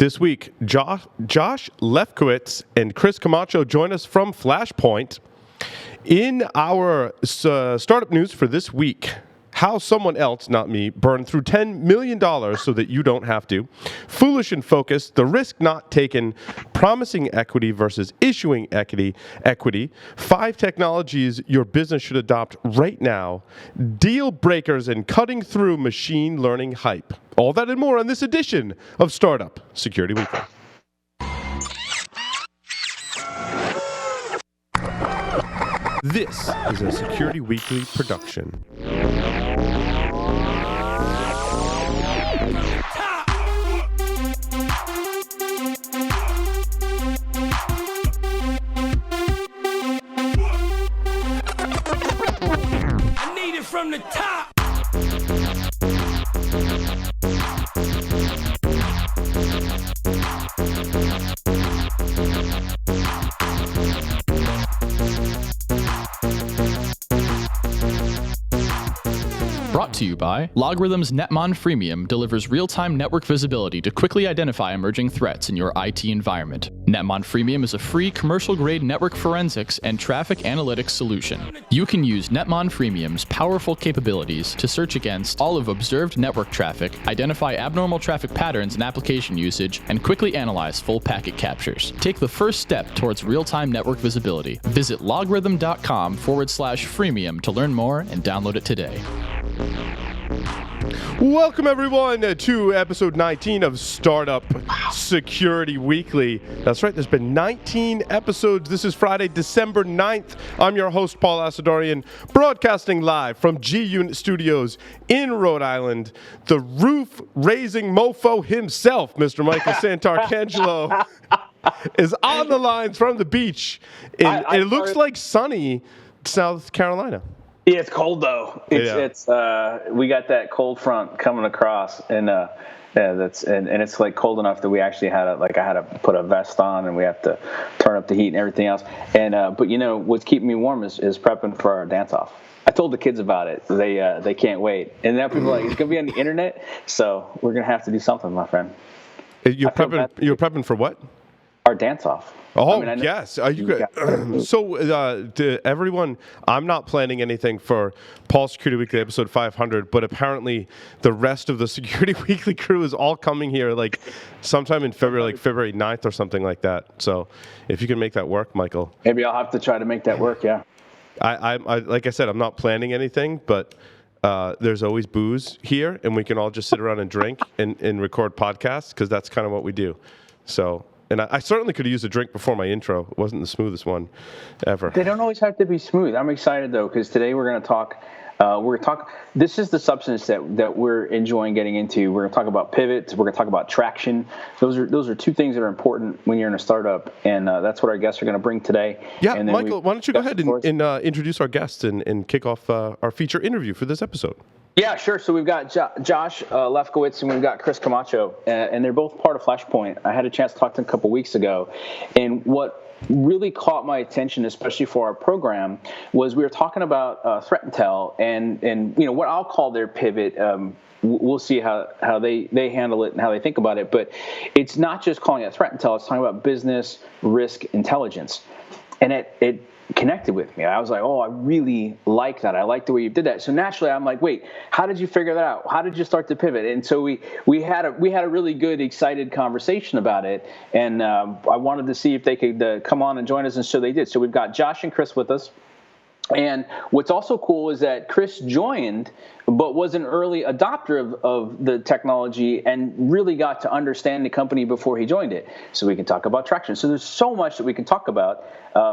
This week, Josh Lefkowitz and Chris Camacho join us from Flashpoint. In our startup news for this week, how someone else, not me, burned through $10 million so that you don't have to. Foolish and focused, the risk not taken, promising equity versus issuing equity. 5 technologies your business should adopt right now. Deal breakers and cutting through machine learning hype. All that and more on this edition of Startup Security Weekly. This is a Security Weekly production. I need it from the top. Brought to you by Logarithm's Netmon Freemium delivers real-time network visibility to quickly identify emerging threats in your IT environment. Netmon Freemium is a free commercial-grade network forensics and traffic analytics solution. You can use Netmon Freemium's powerful capabilities to search against all of observed network traffic, identify abnormal traffic patterns and application usage, and quickly analyze full packet captures. Take the first step towards real-time network visibility. Visit logarithm.com/freemium to learn more and download it today. Welcome, everyone, to episode 19 of Startup Security Weekly. That's right, there's been 19 episodes. This is Friday, December 9th. I'm your host, Paul Asadorian, broadcasting live from G-Unit Studios in Rhode Island. The roof-raising mofo himself, Mr. Michael Santarcangelo, is on the lines from the beach. It looks like sunny South Carolina. Yeah, it's cold though. It's we got that cold front coming across, and it's like cold enough that we actually I had to put a vest on, and we have to turn up the heat and everything else. And but you know what's keeping me warm is prepping for our dance off. I told the kids about it. They can't wait, and now people are like, it's gonna be on the internet, so we're gonna have to do something, my friend. You're prepping for what? Our dance off. Oh, yes. Are you good? So, to everyone, I'm not planning anything for Paul Security Weekly episode 500, but apparently the rest of the Security Weekly crew is all coming here like sometime in February, like February 9th or something like that. So, if you can make that work, Michael. Maybe I'll have to try to make that work, yeah. I like I said, I'm not planning anything, but there's always booze here, and we can all just sit around and drink and record podcasts because that's kind of what we do. So... And I certainly could have used a drink before my intro. It wasn't the smoothest one ever. They don't always have to be smooth. I'm excited, though, because today we're going to talk. This is the substance that we're enjoying getting into. We're going to talk about pivots. We're going to talk about traction. Those are two things that are important when you're in a startup, and that's what our guests are going to bring today. Yeah, and Michael, why don't you go ahead and introduce our guests and kick off our feature interview for this episode? Yeah, sure. So we've got Josh Lefkowitz and we've got Chris Camacho, and they're both part of Flashpoint. I had a chance to talk to them a couple weeks ago, and what really caught my attention, especially for our program, was we were talking about threat intel and you know what I'll call their pivot. We'll see how they handle it and how they think about it, but it's not just calling it threat intel. It's talking about business risk intelligence, and it connected with me. I was like, oh, I really like that. I like the way you did that. So naturally, I'm like, wait, how did you figure that out? How did you start to pivot? And so we had a really good, excited conversation about it. And I wanted to see if they could come on and join us, and so they did. So we've got Josh and Chris with us. And what's also cool is that Chris joined, but was an early adopter of the technology and really got to understand the company before he joined it. So we can talk about traction. So there's so much that we can talk about,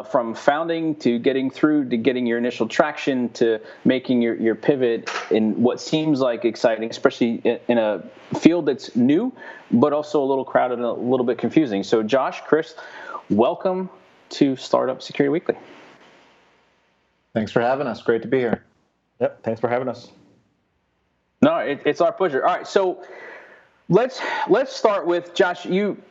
from founding to getting through to getting your initial traction to making your pivot in what seems like exciting, especially in a field that's new, but also a little crowded and a little bit confusing. So Josh, Chris, welcome to Startup Security Weekly. Thanks for having us. Great to be here. Yep. Thanks for having us. No, it's our pleasure. All right. So let's start with Josh. You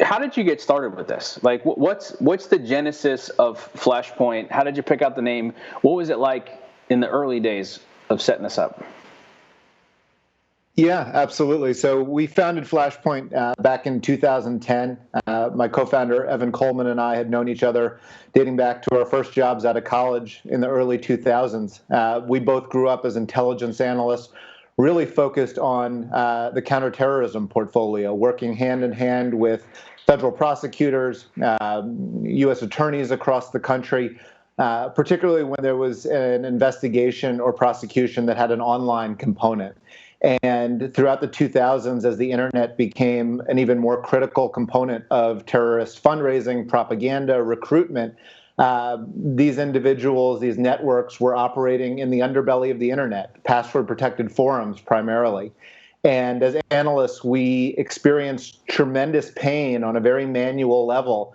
how did you get started with this? Like, what's the genesis of Flashpoint? How did you pick out the name? What was it like in the early days of setting this up? Yeah, absolutely. So we founded Flashpoint back in 2010. My co-founder, Evan Coleman, and I had known each other dating back to our first jobs out of college in the early 2000s. We both grew up as intelligence analysts, really focused on the counterterrorism portfolio, working hand in hand with federal prosecutors, U.S. attorneys across the country, particularly when there was an investigation or prosecution that had an online component. And throughout the 2000s, as the internet became an even more critical component of terrorist fundraising, propaganda, recruitment, these individuals, these networks were operating in the underbelly of the internet, password-protected forums primarily. And as analysts, we experienced tremendous pain on a very manual level,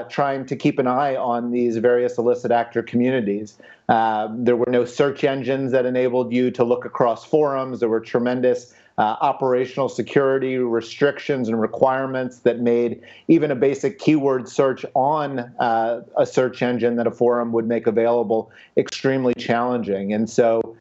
trying to keep an eye on these various illicit actor communities. There were no search engines that enabled you to look across forums. There were tremendous operational security restrictions and requirements that made even a basic keyword search on a search engine that a forum would make available extremely challenging. And so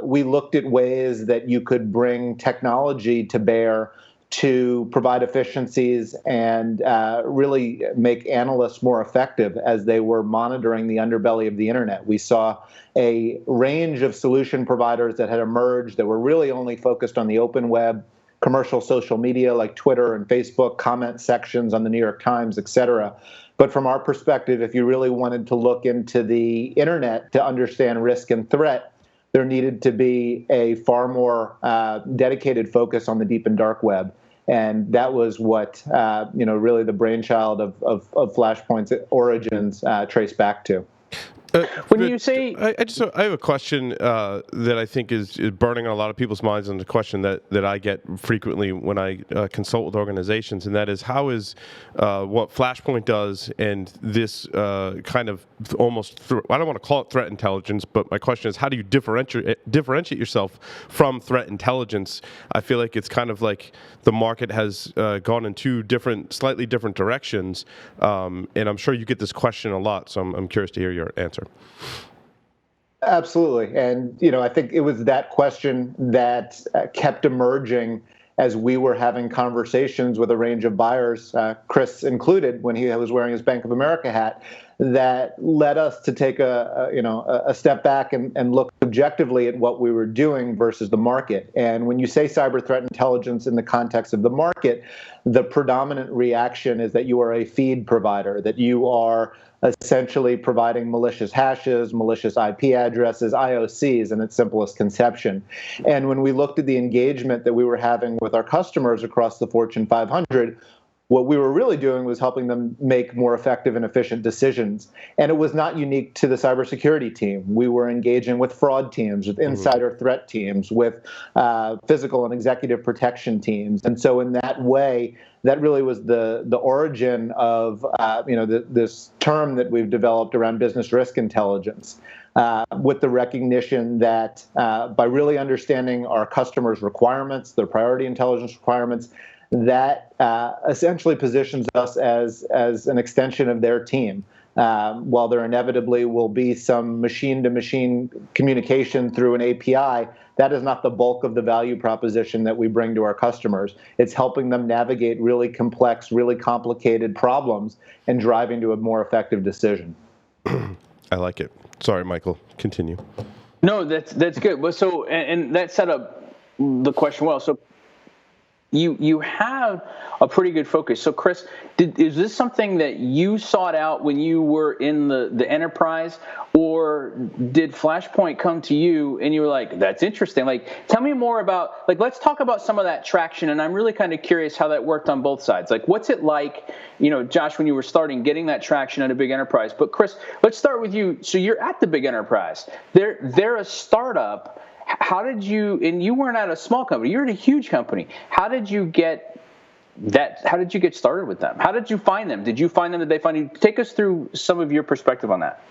we looked at ways that you could bring technology to bear to provide efficiencies and really make analysts more effective as they were monitoring the underbelly of the internet. We saw a range of solution providers that had emerged that were really only focused on the open web, commercial social media like Twitter and Facebook, comment sections on the New York Times, et cetera. But from our perspective, if you really wanted to look into the internet to understand risk and threat, there needed to be a far more dedicated focus on the deep and dark web. And that was what, really the brainchild of Flashpoint's origins traced back to. When you say, I have a question that I think is burning on a lot of people's minds, and a question that I get frequently when I consult with organizations, and that is, how is what Flashpoint does and this kind of almost, I don't want to call it threat intelligence, but my question is, how do you differentiate yourself from threat intelligence? I feel like it's kind of like the market has gone in two slightly different directions, and I'm sure you get this question a lot, so I'm curious to hear your answer. Absolutely. And, I think it was that question that kept emerging as we were having conversations with a range of buyers, Chris included, when he was wearing his Bank of America hat, that led us to take a step back and look objectively at what we were doing versus the market. And when you say cyber threat intelligence in the context of the market, the predominant reaction is that you are a feed provider, that you are essentially providing malicious hashes, malicious IP addresses, IOCs in its simplest conception. And when we looked at the engagement that we were having with our customers across the Fortune 500, what we were really doing was helping them make more effective and efficient decisions. And it was not unique to the cybersecurity team. We were engaging with fraud teams, with insider threat teams, with physical and executive protection teams. And so in that way, that really was the origin of this term that we've developed around business risk intelligence, with the recognition that by really understanding our customers' requirements, their priority intelligence requirements, that essentially positions us as an extension of their team. While there inevitably will be some machine-to-machine communication through an API, that is not the bulk of the value proposition that we bring to our customers. It's helping them navigate really complex, really complicated problems and driving to a more effective decision. I like it. Sorry, Michael. Continue. No, that's good. But so, and that set up the question well. So you have a pretty good focus. So Chris, is this something that you sought out when you were in the enterprise, or did Flashpoint come to you and you were like, that's interesting? Like, tell me more about, let's talk about some of that traction. And I'm really kind of curious how that worked on both sides. Like, what's it like, Josh, when you were starting getting that traction at a big enterprise? But Chris, let's start with you. So you're at the big enterprise. They're a startup. How did you, and you weren't at a small company, you're at a huge company. How did you get started with them? How did you find them? Did you find them? Did they find you? Take us through some of your perspective on that.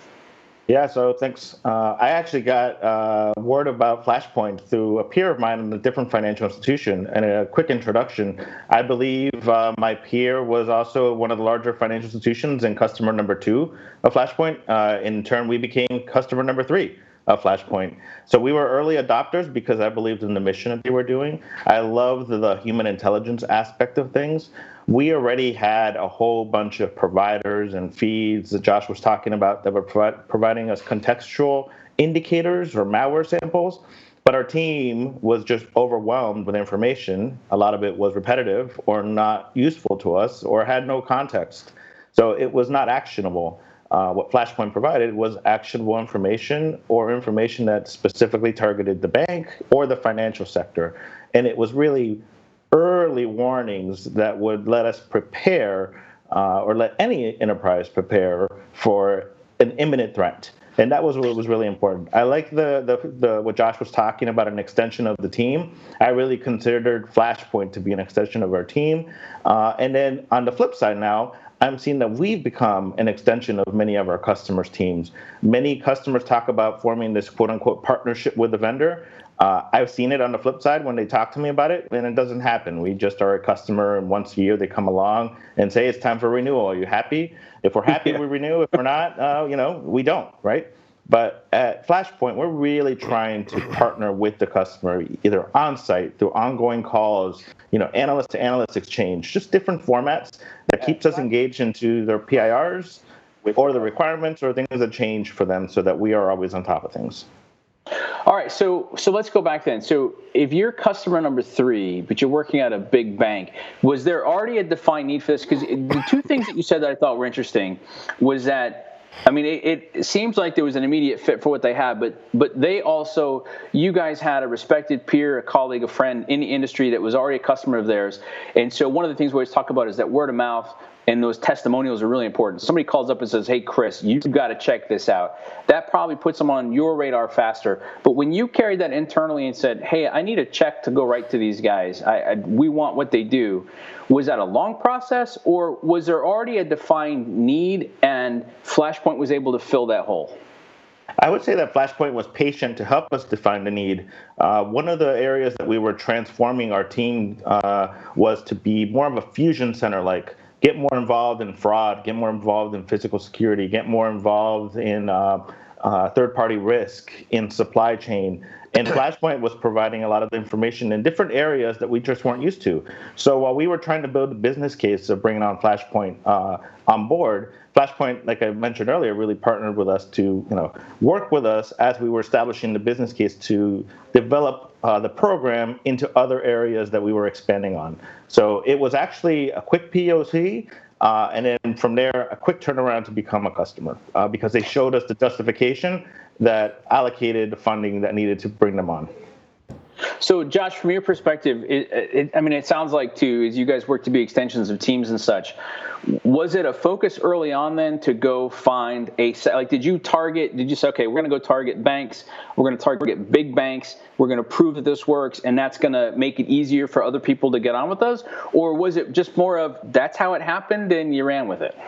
Yeah, so thanks. I actually got word about Flashpoint through a peer of mine in a different financial institution. And a quick introduction, I believe my peer was also one of the larger financial institutions and customer number 2 of Flashpoint. In turn, we became customer number 3. of Flashpoint. So we were early adopters because I believed in the mission that they were doing. I loved the human intelligence aspect of things. We already had a whole bunch of providers and feeds that Josh was talking about that were providing us contextual indicators or malware samples. But our team was just overwhelmed with information. A lot of it was repetitive or not useful to us or had no context. So it was not actionable. What Flashpoint provided was actionable information or information that specifically targeted the bank or the financial sector. And it was really early warnings that would let us prepare or let any enterprise prepare for an imminent threat. And that was what was really important. I like the what Josh was talking about, an extension of the team. I really considered Flashpoint to be an extension of our team. And then on the flip side now, I'm seeing that we've become an extension of many of our customers' teams. Many customers talk about forming this quote-unquote partnership with the vendor. I've seen it on the flip side when they talk to me about it, and it doesn't happen. We just are a customer, and once a year they come along and say, it's time for renewal. Are you happy? If we're happy, we renew. If we're not, we don't, right? But at Flashpoint, we're really trying to partner with the customer, either on-site, through ongoing calls, analyst-to-analyst exchange, just different formats that keeps us engaged into their PIRs or the requirements or things that change for them so that we are always on top of things. All right, so let's go back then. So if you're customer number 3, but you're working at a big bank, was there already a defined need for this? Because the two things that you said that I thought were interesting was that, it seems like there was an immediate fit for what they had, but they also, you guys had a respected peer, a colleague, a friend in the industry that was already a customer of theirs. And so one of the things we always talk about is that word of mouth and those testimonials are really important. Somebody calls up and says, hey, Chris, you've got to check this out. That probably puts them on your radar faster. But when you carried that internally and said, hey, I need a check to go right to these guys, we want what they do, was that a long process, or was there already a defined need and Flashpoint was able to fill that hole? I would say that Flashpoint was patient to help us define the need. One of the areas that we were transforming our team was to be more of a fusion center-like. Get more involved in fraud, get more involved in physical security, get more involved in third-party risk, in supply chain. And Flashpoint was providing a lot of information in different areas that we just weren't used to. So while we were trying to build a business case of bringing on Flashpoint on board, Flashpoint, like I mentioned earlier, really partnered with us to work with us as we were establishing the business case to develop the program into other areas that we were expanding on. So it was actually a quick POC, and then from there, a quick turnaround to become a customer because they showed us the justification that allocated the funding that needed to bring them on. So, Josh, from your perspective, it sounds like, too, as you guys work to be extensions of teams and such, was it a focus early on then to go find did you say, okay, we're going to go target banks, we're going to target big banks, we're going to prove that this works, and that's going to make it easier for other people to get on with us? Or was it just more of that's how it happened and you ran with it?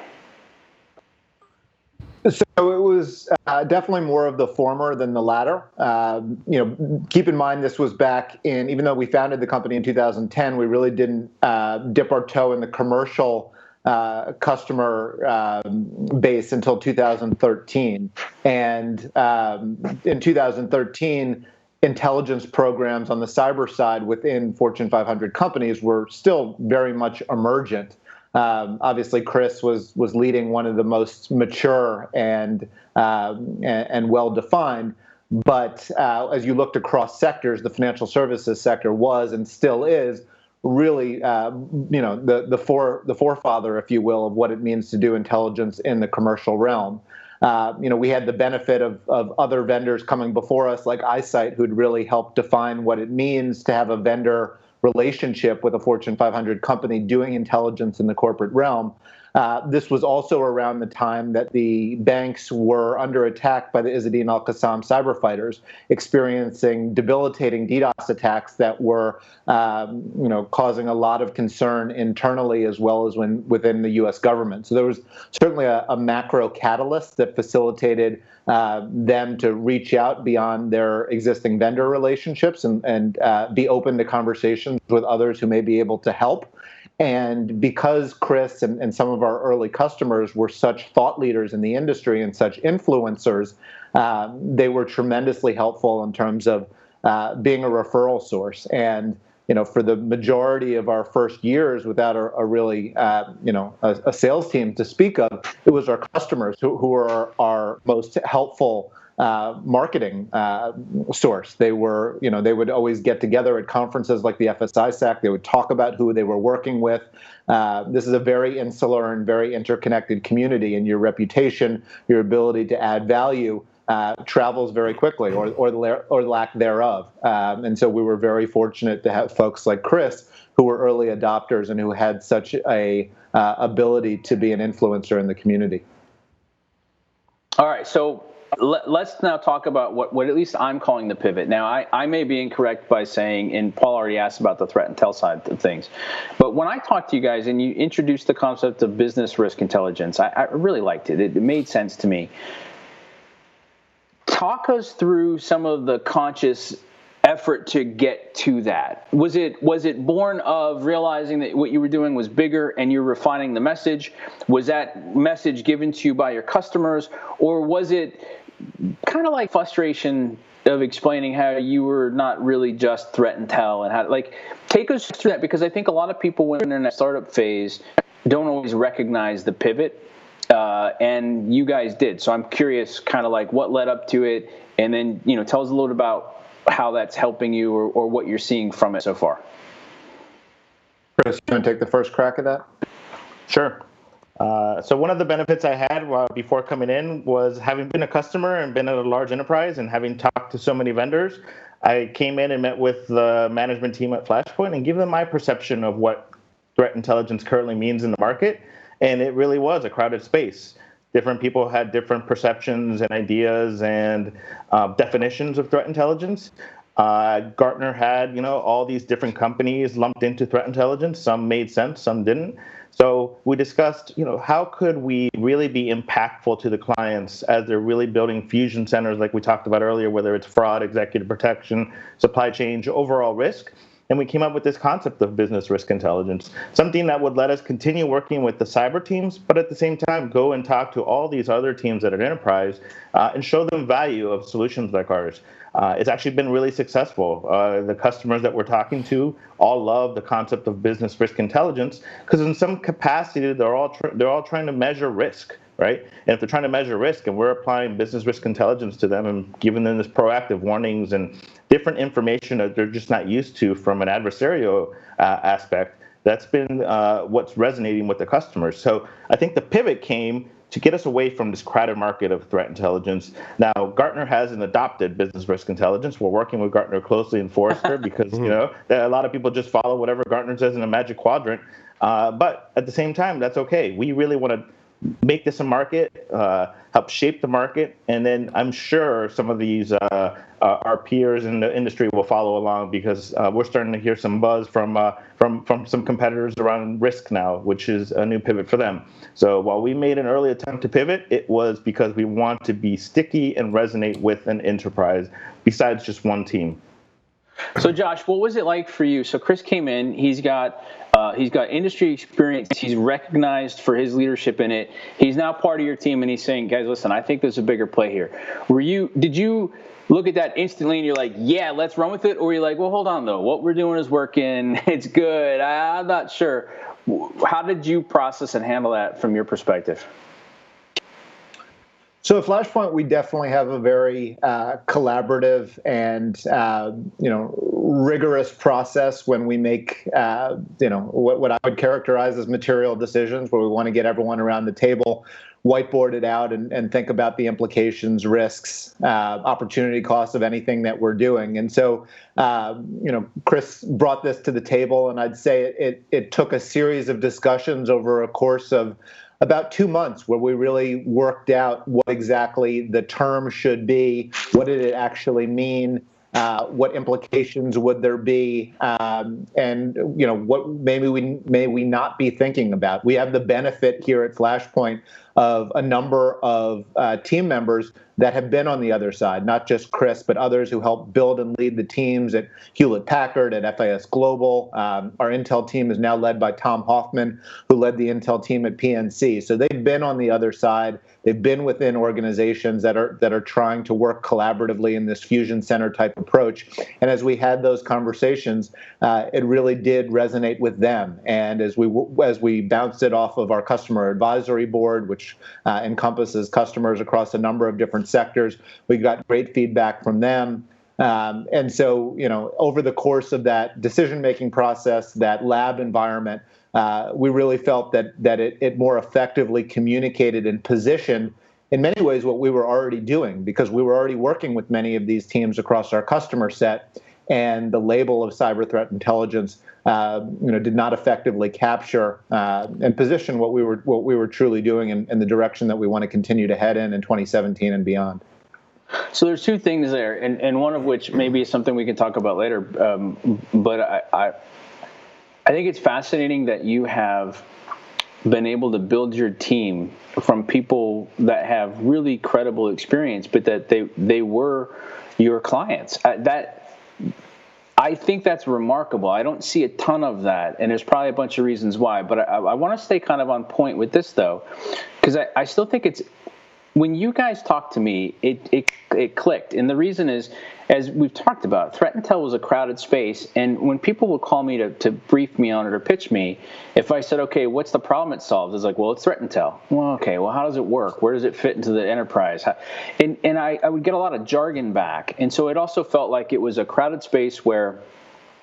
So it was definitely more of the former than the latter. Keep in mind this was back in, even though we founded the company in 2010, we really didn't dip our toe in the commercial customer base until 2013. And in 2013, intelligence programs on the cyber side within Fortune 500 companies were still very much emergent. Obviously, Chris was leading one of the most mature and well-defined. But as you looked across sectors, the financial services sector was and still is really, the forefather, if you will, of what it means to do intelligence in the commercial realm. We had the benefit of other vendors coming before us, like iSight, who'd really helped define what it means to have a vendor relationship with a Fortune 500 company doing intelligence in the corporate realm. This was also around the time that the banks were under attack by the Izzadin al-Qassam cyber fighters, experiencing debilitating DDoS attacks that were, causing a lot of concern internally as well as within the U.S. government. So there was certainly a macro catalyst that facilitated them to reach out beyond their existing vendor relationships and be open to conversations with others who may be able to help. And because Chris and some of our early customers were such thought leaders in the industry and such influencers, they were tremendously helpful in terms of being a referral source. And for the majority of our first years, without a really a sales team to speak of, it was our customers who were our most helpful marketing source. They were, they would always get together at conferences like the FSI SAC. They would talk about who they were working with. This is a very insular and very interconnected community, and your reputation, your ability to add value travels very quickly, or lack thereof. And so we were very fortunate to have folks like Chris who were early adopters and who had such a ability to be an influencer in the community. All right, so let's now talk about what at least I'm calling the pivot. Now, I may be incorrect by saying, and Paul already asked about the threat intel side of things, but when I talked to you guys and you introduced the concept of business risk intelligence, I really liked it. It made sense to me. Talk us through some of the conscious effort to get to that. Was it born of realizing that what you were doing was bigger and you're refining the message? Was that message given to you by your customers, or was it kind of like frustration of explaining how you were not really just threat intel, and how, take us through that, because I think a lot of people when they're in that startup phase don't always recognize the pivot, and you guys did. So I'm curious kind of what led up to it, and then, tell us a little bit about how that's helping you or what you're seeing from it so far. Chris, you want to take the first crack at that? Sure. So one of the benefits I had before coming in was having been a customer and been at a large enterprise and having talked to so many vendors. I came in and met with the management team at Flashpoint and gave them my perception of what threat intelligence currently means in the market. And it really was a crowded space. Different people had different perceptions and ideas and definitions of threat intelligence. Gartner had, all these different companies lumped into threat intelligence. Some made sense, some didn't. So we discussed, how could we really be impactful to the clients as they're really building fusion centers like we talked about earlier, whether it's fraud, executive protection, supply chain, overall risk. And we came up with this concept of business risk intelligence, something that would let us continue working with the cyber teams, but at the same time go and talk to all these other teams at an enterprise and show them value of solutions like ours. It's actually been really successful. The customers that we're talking to all love the concept of business risk intelligence because in some capacity they're all trying to measure risk, right? And if they're trying to measure risk and we're applying business risk intelligence to them and giving them this proactive warnings and different information that they're just not used to from an adversarial aspect, that's been what's resonating with the customers. So I think the pivot came to get us away from this crowded market of threat intelligence. Now, Gartner hasn't adopted business risk intelligence. We're working with Gartner closely in Forrester because, a lot of people just follow whatever Gartner says in a magic quadrant. But at the same time, that's okay. We really want to make this a market, help shape the market, and then I'm sure some of these our peers in the industry will follow along because we're starting to hear some buzz from some competitors around risk now, which is a new pivot for them. So while we made an early attempt to pivot, it was because we want to be sticky and resonate with an enterprise besides just one team. So Josh, what was it like for you? So Chris came in, he's got industry experience, he's recognized for his leadership in it. He's now part of your team and he's saying, guys, listen, I think there's a bigger play here. Did you look at that instantly and you're like, yeah, let's run with it? Or you're like, well, hold on though, what we're doing is working, it's good, I'm not sure. How did you process and handle that from your perspective? So at Flashpoint, we definitely have a very collaborative and rigorous process when we make what I would characterize as material decisions, where we want to get everyone around the table, whiteboard it out, and think about the implications, risks, opportunity costs of anything that we're doing. And so, Chris brought this to the table, and I'd say it took a series of discussions over a course of about 2 months where we really worked out what exactly the term should be, what did it actually mean, what implications would there be, and what may we not be thinking about. We have the benefit here at Flashpoint of a number of team members that have been on the other side, not just Chris, but others who helped build and lead the teams at Hewlett-Packard, at FIS Global. Our Intel team is now led by Tom Hoffman, who led the Intel team at PNC. So they've been on the other side. They've been within organizations that are trying to work collaboratively in this fusion center type approach. And as we had those conversations, it really did resonate with them. And as we bounced it off of our customer advisory board, which encompasses customers across a number of different sectors, we got great feedback from them. And so, over the course of that decision-making process, that lab environment, we really felt that it more effectively communicated and positioned, in many ways, what we were already doing, because we were already working with many of these teams across our customer set, and the label of cyber threat intelligence, did not effectively capture and position what we were truly doing in the direction that we want to continue to head in 2017 and beyond. So there's two things there, and one of which maybe is something we can talk about later. But I think it's fascinating that you have been able to build your team from people that have really credible experience, but that they were your clients. I think that's remarkable. I don't see a ton of that, and there's probably a bunch of reasons why. But I want to stay kind of on point with this, though, because I still think it's, when you guys talked to me, it clicked. And the reason is, as we've talked about, threat intel was a crowded space. And when people would call me to brief me on it or pitch me, if I said, okay, what's the problem it solves? It's like, well, it's threat intel. Well, okay, well, how does it work? Where does it fit into the enterprise? And I would get a lot of jargon back. And so it also felt like it was a crowded space where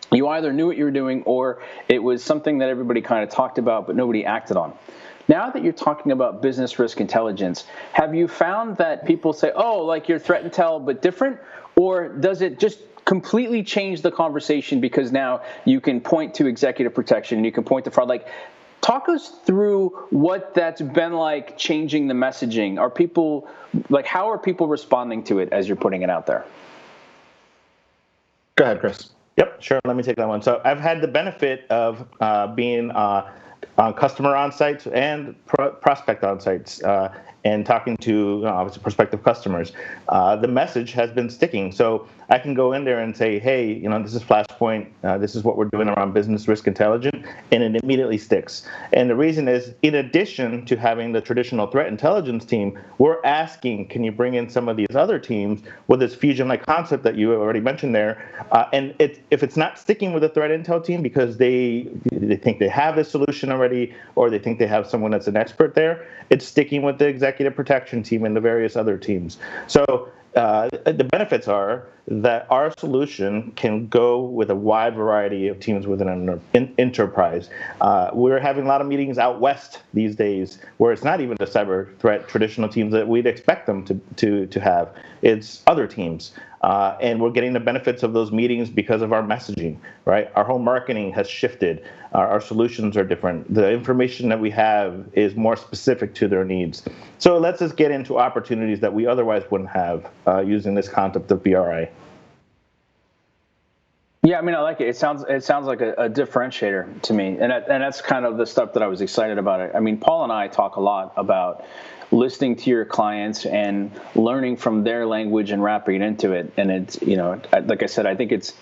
you either knew what you were doing or it was something that everybody kind of talked about but nobody acted on. Now that you're talking about business risk intelligence, have you found that people say, oh, like your threat intel but different? Or does it just completely change the conversation because now you can point to executive protection and you can point to fraud? Like, talk us through what that's been like changing the messaging. Are people, like, how are people responding to it as you're putting it out there? Go ahead, Chris. Yep, sure. Let me take that one. So I've had the benefit of being customer on-sites and prospect on-sites and talking to obviously prospective customers. The message has been sticking. So I can go in there and say, hey, this is Flashpoint. This is what we're doing around business risk intelligence, and it immediately sticks. And the reason is, in addition to having the traditional threat intelligence team, we're asking, can you bring in some of these other teams with this fusion-like concept that you already mentioned there? And if it's not sticking with the threat intel team because they think they have this solution already, or they think they have someone that's an expert there, it's sticking with the executive protection team and the various other teams. So the benefits are that our solution can go with a wide variety of teams within an enterprise. We're having a lot of meetings out west these days where it's not even the cyber threat traditional teams that we'd expect them to have. It's other teams. And we're getting the benefits of those meetings because of our messaging, right? Our whole marketing has shifted. Our solutions are different. The information that we have is more specific to their needs. So it lets us get into opportunities that we otherwise wouldn't have using this concept of BRI. Yeah, I mean, I like it. It sounds like a differentiator to me, and that's kind of the stuff that I was excited about it. I mean, Paul and I talk a lot about listening to your clients and learning from their language and wrapping it into it. And it's, like I said, I think it's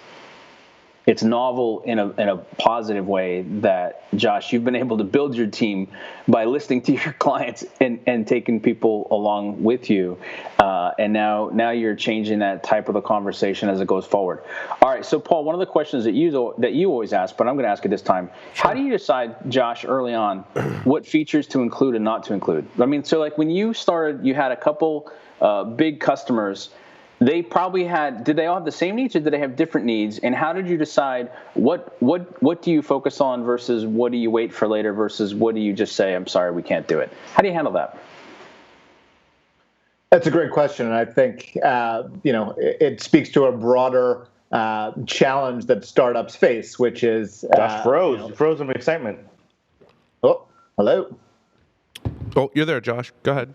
novel in a positive way that, Josh, you've been able to build your team by listening to your clients and taking people along with you. And now you're changing that type of a conversation as it goes forward. All right. So, Paul, one of the questions that you always ask, but I'm going to ask it this time. Sure. How do you decide, Josh, early on, what features to include and not to include? I mean, so like when you started, you had a couple big customers. They probably did they all have the same needs or did they have different needs? And how did you decide what do you focus on versus what do you wait for later versus what do you just say, I'm sorry, we can't do it? How do you handle that? That's a great question. And I think, it speaks to a broader challenge that startups face, which is... Josh froze. Froze in excitement. Oh, hello. Oh, you're there, Josh. Go ahead.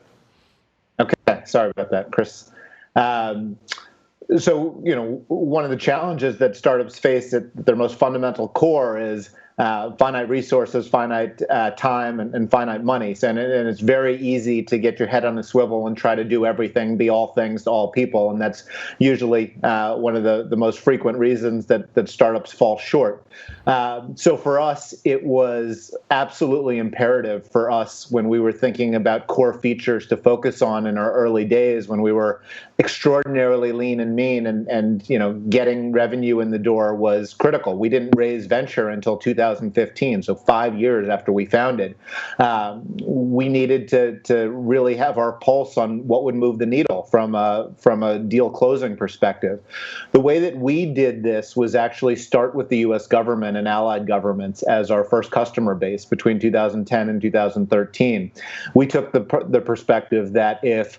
Okay. Sorry about that, Chris. So, one of the challenges that startups face at their most fundamental core is finite resources, finite time, and finite money. And it's very easy to get your head on a swivel and try to do everything, be all things to all people. And that's usually one of the most frequent reasons that startups fall short. So for us, it was absolutely imperative for us when we were thinking about core features to focus on in our early days, when we were extraordinarily lean and mean, and getting revenue in the door was critical. We didn't raise venture until 2015, so 5 years after we founded. We needed to really have our pulse on what would move the needle from a deal closing perspective. The way that we did this was actually start with the U.S. government and allied governments as our first customer base between 2010 and 2013. We took the perspective that if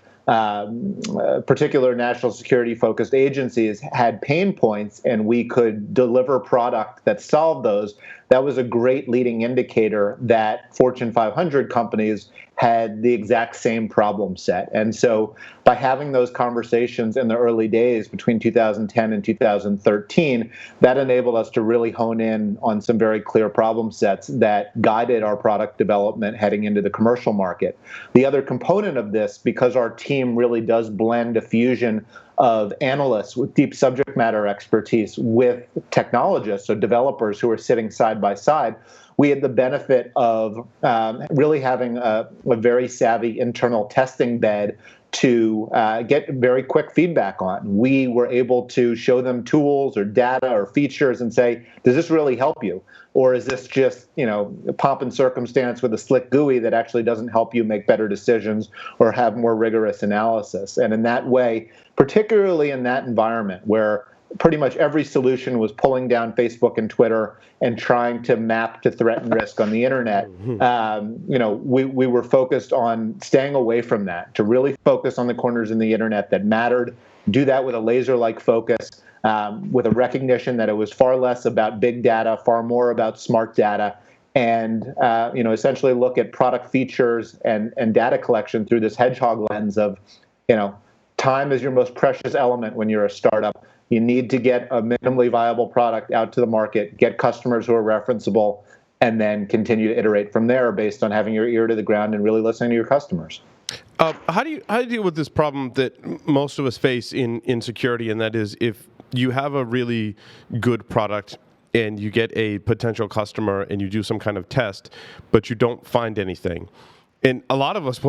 particular national security-focused agencies had pain points and we could deliver product that solved those, that was a great leading indicator that Fortune 500 companies had the exact same problem set. And so by having those conversations in the early days between 2010 and 2013, that enabled us to really hone in on some very clear problem sets that guided our product development heading into the commercial market. The other component of this, because our team really does blend a fusion of analysts with deep subject matter expertise with technologists, so developers who are sitting side by side, we had the benefit of really having a very savvy internal testing bed to get very quick feedback on. We were able to show them tools or data or features and say, does this really help you? Or is this just, pomp and circumstance with a slick GUI that actually doesn't help you make better decisions or have more rigorous analysis? And in that way, particularly in that environment where pretty much every solution was pulling down Facebook and Twitter and trying to map to threat and risk on the internet, we were focused on staying away from that, to really focus on the corners in the internet that mattered, do that with a laser-like focus, with a recognition that it was far less about big data, far more about smart data, and essentially look at product features and data collection through this hedgehog lens of, time is your most precious element when you're a startup. You need to get a minimally viable product out to the market, get customers who are referenceable, and then continue to iterate from there based on having your ear to the ground and really listening to your customers. How do you deal with this problem that most of us face in security, and that is if you have a really good product and you get a potential customer and you do some kind of test, but you don't find anything? And a lot of us,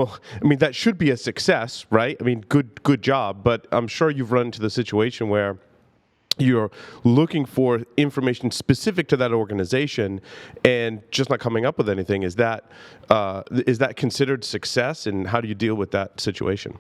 that should be a success, right? Good job. But I'm sure you've run into the situation where you're looking for information specific to that organization and just not coming up with anything. Is that considered success? And how do you deal with that situation?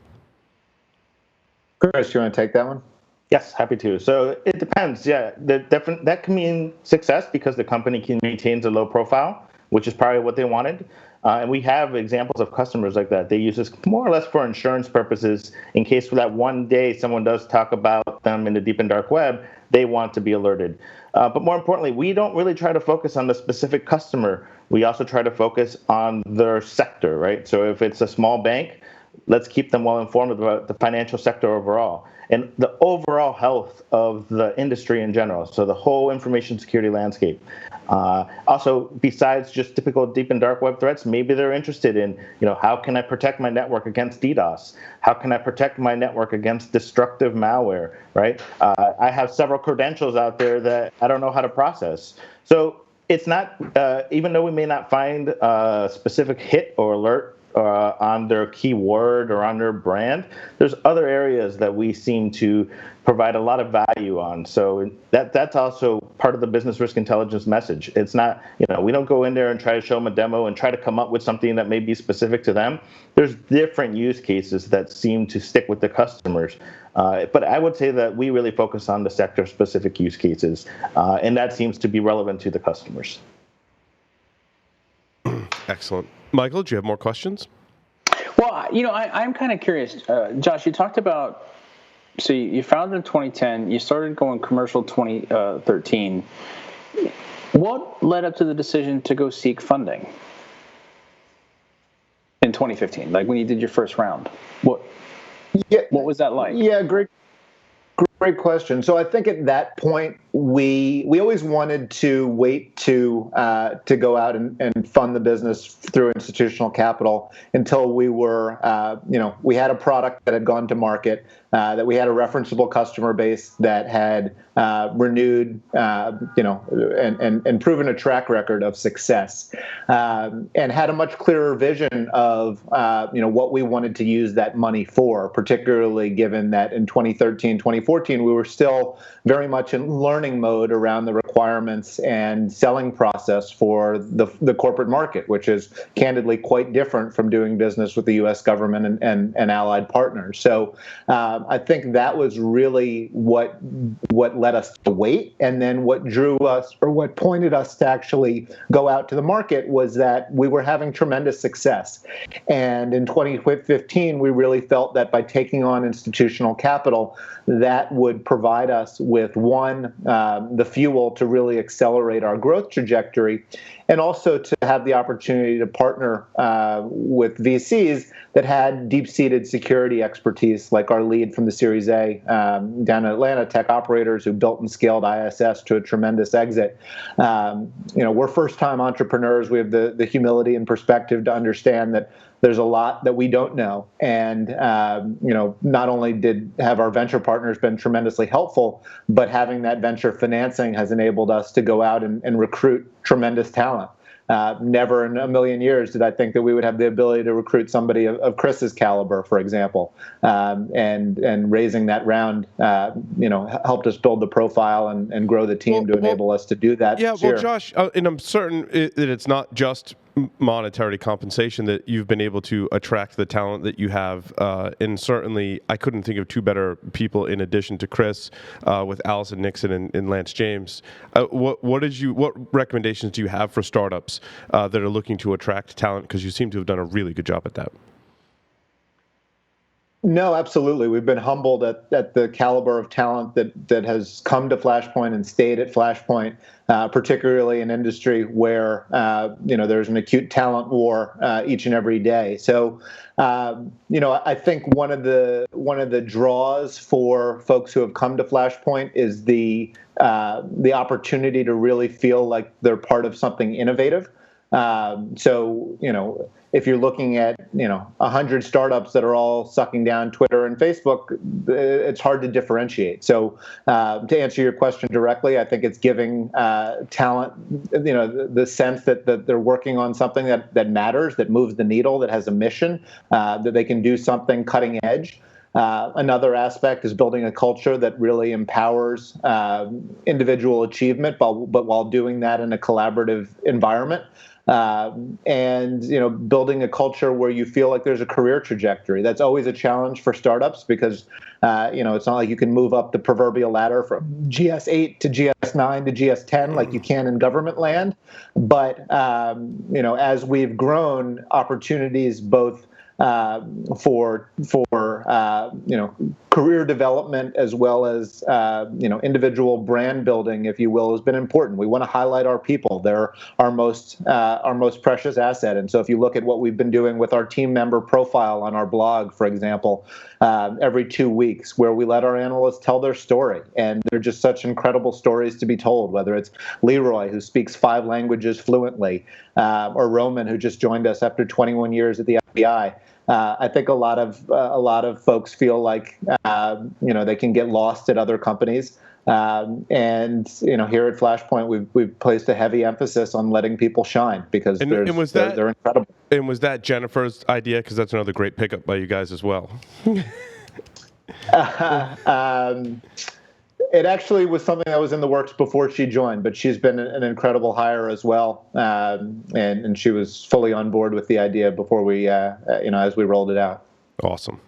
Chris, you want to take that one? Yes, happy to. So it depends. Yeah, that can mean success because the company maintains a low profile, which is probably what they wanted. And we have examples of customers like that. They use this more or less for insurance purposes. In case for that one day someone does talk about them in the deep and dark web, they want to be alerted. But more importantly, we don't really try to focus on the specific customer. We also try to focus on their sector, right? So if it's a small bank, let's keep them well informed about the financial sector overall and the overall health of the industry in general. So the whole information security landscape. Also, besides just typical deep and dark web threats, maybe they're interested in, how can I protect my network against DDoS? How can I protect my network against destructive malware, right? I have several credentials out there that I don't know how to process. So it's not, even though we may not find a specific hit or alert on their keyword or on their brand, there's other areas that we seem to provide a lot of value on. So that's also part of the business risk intelligence message. It's not, we don't go in there and try to show them a demo and try to come up with something that may be specific to them. There's different use cases that seem to stick with the customers. But I would say that we really focus on the sector-specific use cases, and that seems to be relevant to the customers. Excellent. Michael, do you have more questions? Well, I'm kind of curious. Josh, you talked about, so you founded in 2010, you started going commercial 2013. What led up to the decision to go seek funding in 2015, like when you did your first round? What was that like? Yeah, great Great question. So I think at that point we always wanted to wait to go out and fund the business through institutional capital until we were we had a product that had gone to market, that we had a referenceable customer base that had renewed and proven a track record of success, and had a much clearer vision of what we wanted to use that money for, particularly given that in 2013, 2014 we were still very much in learning mode around the requirements and selling process for the corporate market, which is candidly quite different from doing business with the U.S. government and allied partners. So I think that was really what led us to wait. And then what drew us, or what pointed us to actually go out to the market, was that we were having tremendous success. And in 2015, we really felt that by taking on institutional capital, that would provide us with, one, the fuel to really accelerate our growth trajectory, and also to have the opportunity to partner with VCs that had deep-seated security expertise, like our lead from the Series A down in Atlanta, Tech Operators, who built and scaled ISS to a tremendous exit. We're first-time entrepreneurs. We have the humility and perspective to understand that there's a lot that we don't know. And, not only have our venture partners been tremendously helpful, but having that venture financing has enabled us to go out and recruit tremendous talent. Never in a million years did I think that we would have the ability to recruit somebody of Chris's caliber, for example. And raising that round, helped us build the profile and grow the team to enable us to do that. Yeah, well, Josh, and I'm certain that it's not just monetary compensation that you've been able to attract the talent that you have, and certainly I couldn't think of two better people in addition to Chris, with Allison Nixon and Lance James. What recommendations do you have for startups that are looking to attract talent? Because you seem to have done a really good job at that. No, absolutely. We've been humbled at the caliber of talent that has come to Flashpoint and stayed at Flashpoint, particularly in industry where there's an acute talent war each and every day. So I think one of the draws for folks who have come to Flashpoint is the opportunity to really feel like they're part of something innovative. If you're looking at 100 startups that are all sucking down Twitter and Facebook, it's hard to differentiate. So to answer your question directly, I think it's giving talent the sense that they're working on something that matters, that moves the needle, that has a mission, that they can do something cutting edge. Another aspect is building a culture that really empowers individual achievement, but while doing that in a collaborative environment. Building a culture where you feel like there's a career trajectory. That's always a challenge for startups because, it's not like you can move up the proverbial ladder from GS8 to GS9 to GS10 like you can in government land. But, as we've grown, opportunities both for career development as well as individual brand building, if you will, has been important. We want to highlight our people. They're our most precious asset. And so if you look at what we've been doing with our team member profile on our blog, for example, every 2 weeks, where we let our analysts tell their story, and they're just such incredible stories to be told. Whether it's Leroy, who speaks 5 languages fluently, or Roman, who just joined us after 21 years at the FBI. I think a lot of folks feel like they can get lost at other companies, and here at Flashpoint we've placed a heavy emphasis on letting people shine because they're incredible. And was that Jennifer's idea? Because that's another great pickup by you guys as well. It actually was something that was in the works before she joined, but she's been an incredible hire as well, and she was fully on board with the idea before we, as we rolled it out. Awesome.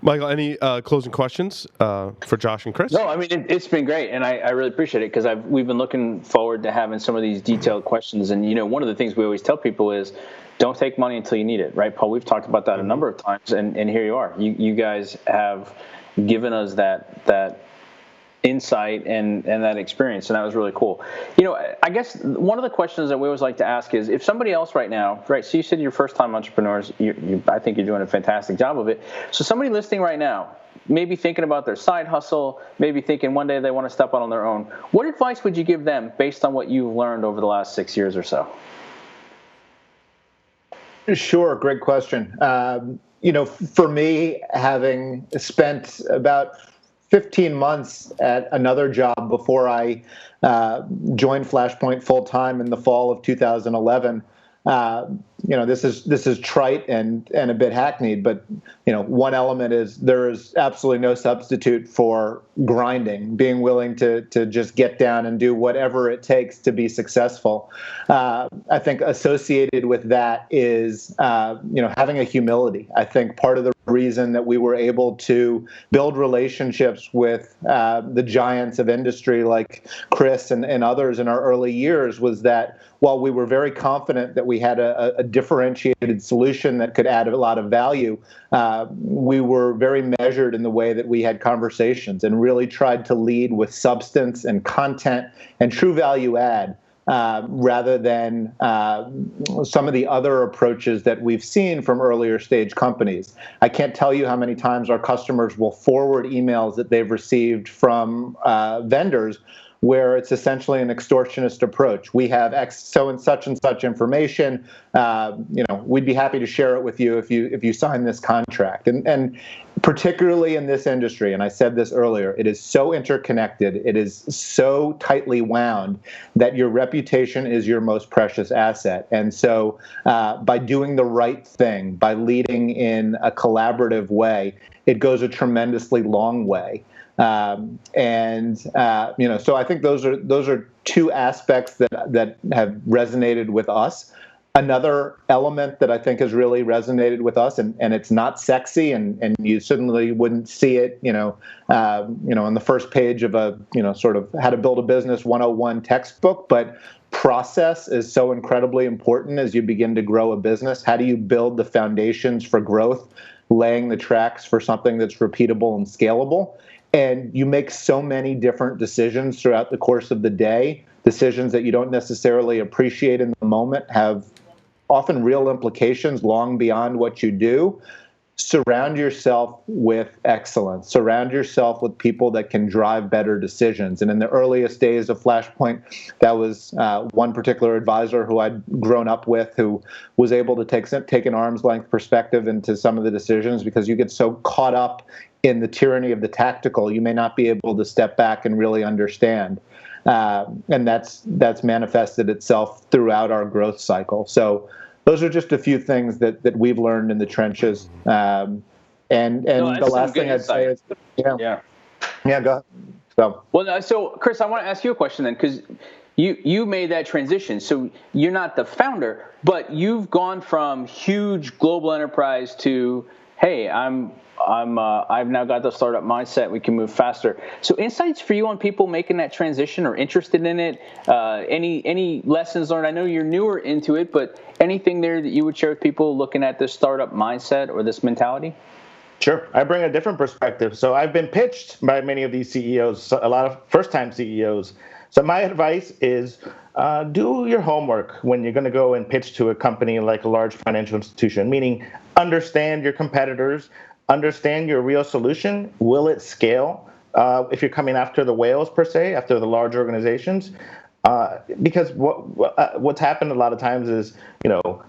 Michael, any closing questions for Josh and Chris? No, I mean, it's been great, and I really appreciate it because we've been looking forward to having some of these detailed questions. And, one of the things we always tell people is don't take money until you need it, right, Paul? We've talked about that a number of times, and here you are. You guys have given us that insight and that experience, and that was really cool. I guess one of the questions that we always like to ask is, if somebody else right now, right, so you said you're first-time entrepreneurs, I think you're doing a fantastic job of it. So somebody listening right now, maybe thinking about their side hustle, maybe thinking one day they want to step out on their own. What advice would you give them based on what you've learned over the last 6 years or so? Sure, great question. For me, having spent about 15 months at another job before I joined Flashpoint full time in the fall of 2011. This is trite and a bit hackneyed, but one element is there is absolutely no substitute for grinding, being willing to just get down and do whatever it takes to be successful. I think associated with that is having a humility. I think part of the reason that we were able to build relationships with the giants of industry like Chris and others in our early years was that while we were very confident that we had a differentiated solution that could add a lot of value, we were very measured in the way that we had conversations and really tried to lead with substance and content and true value add. Rather than some of the other approaches that we've seen from earlier stage companies. I can't tell you how many times our customers will forward emails that they've received from vendors where it's essentially an extortionist approach. We have X so and such information. We'd be happy to share it with you if you sign this contract. And particularly in this industry, and I said this earlier, it is so interconnected, it is so tightly wound that your reputation is your most precious asset. And so by doing the right thing, by leading in a collaborative way, it goes a tremendously long way. So I think those are two aspects that have resonated with us. Another element that I think has really resonated with us, and it's not sexy, and you certainly wouldn't see it, on the first page of a, sort of how to build a business 101 textbook, but process is so incredibly important as you begin to grow a business. How do you build the foundations for growth, laying the tracks for something that's repeatable and scalable? And you make so many different decisions throughout the course of the day, decisions that you don't necessarily appreciate in the moment, have often real implications long beyond what you do. Surround yourself with excellence. Surround yourself with people that can drive better decisions. And in the earliest days of Flashpoint, that was one particular advisor who I'd grown up with, who was able to take an arm's length perspective into some of the decisions, because you get so caught up in the tyranny of the tactical, you may not be able to step back and really understand. And that's manifested itself throughout our growth cycle. So those are just a few things that we've learned in the trenches. And the last thing I'd say is, go ahead. So Chris, I want to ask you a question then, because you made that transition. So you're not the founder, but you've gone from huge global enterprise to, hey, I've now got the startup mindset. We can move faster. So insights for you on people making that transition or interested in it? Any lessons learned? I know you're newer into it, but anything there that you would share with people looking at this startup mindset or this mentality? Sure. I bring a different perspective. So I've been pitched by many of these CEOs, a lot of first-time CEOs. So my advice is do your homework when you're going to go and pitch to a company like a large financial institution, meaning understand your competitors, understand your real solution. Will it scale? If you're coming after the whales, per se, after the large organizations, because what's happened a lot of times is,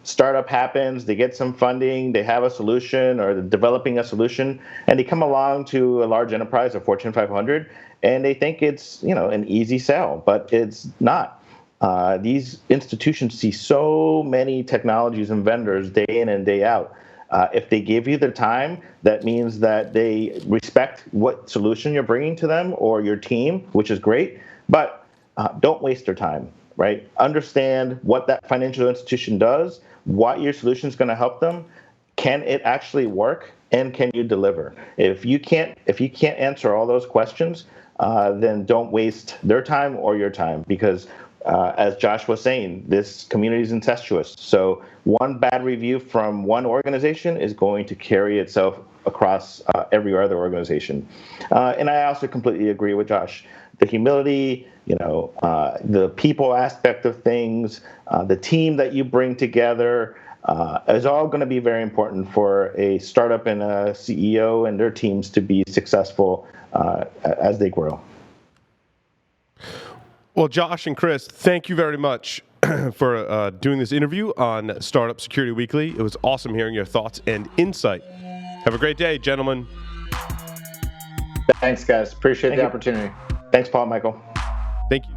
startup happens, they get some funding, they have a solution, or they're developing a solution, and they come along to a large enterprise, a Fortune 500, and they think it's, an easy sell, but it's not. These institutions see so many technologies and vendors day in and day out. If they give you the time, that means that they respect what solution you're bringing to them or your team, which is great, but don't waste their time, right? Understand what that financial institution does, what your solution is going to help them. Can it actually work, and can you deliver? If you can't answer all those questions, then don't waste their time or your time, because as Josh was saying, this community is incestuous. So one bad review from one organization is going to carry itself across every other organization. And I also completely agree with Josh. The humility, the people aspect of things, the team that you bring together, is all going to be very important for a startup and a CEO and their teams to be successful as they grow. Well, Josh and Chris, thank you very much for doing this interview on Startup Security Weekly. It was awesome hearing your thoughts and insight. Have a great day, gentlemen. Thanks, guys. Appreciate the opportunity. Thanks, Paul, Michael. Thank you.